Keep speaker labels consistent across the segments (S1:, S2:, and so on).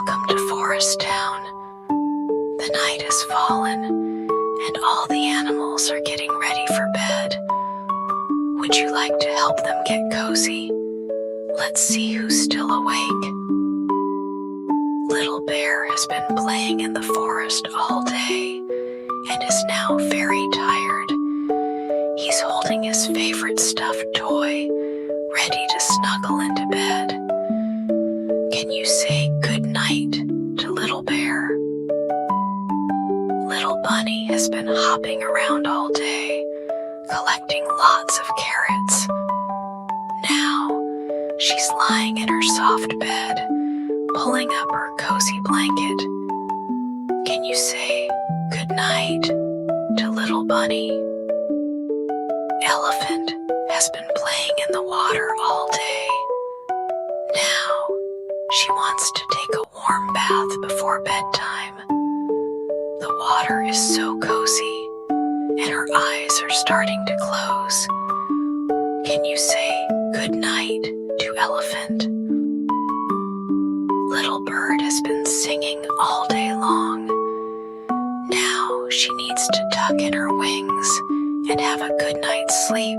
S1: Welcome to Forest Town. The night has fallen, and all the animals are getting ready for bed. Would you like to help them get cozy? Let's see who's still awake. Little Bear has been playing in the forest all day and is now very tired. He's holding his favorite stuffed toy, ready to snuggle into bed. Can you say good night to Little Bear? Little Bunny has been hopping around all day, collecting lots of carrots. Now, she's lying in her soft bed, pulling up her cozy blanket. Can you say good night to Little Bunny? Elephant has been playing in the water all day. Now, she wants to take a warm bath before bedtime. The water is so cozy, and her eyes are starting to close. Can you say good night to Elephant? Little Bird has been singing all day long. Now she needs to tuck in her wings and have a good night's sleep.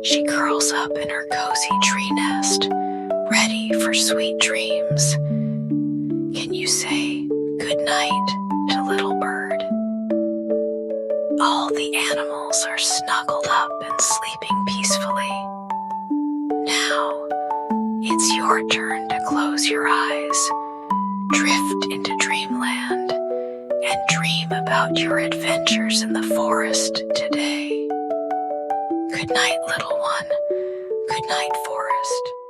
S1: She curls up in her cozy tree nest, ready for sweet dreams. Can you say good night to Little Bird? All the animals are snuggled up and sleeping peacefully. Now, it's your turn to close your eyes, drift into dreamland, and dream about your adventures in the forest today. Good night, little one. Good night, forest.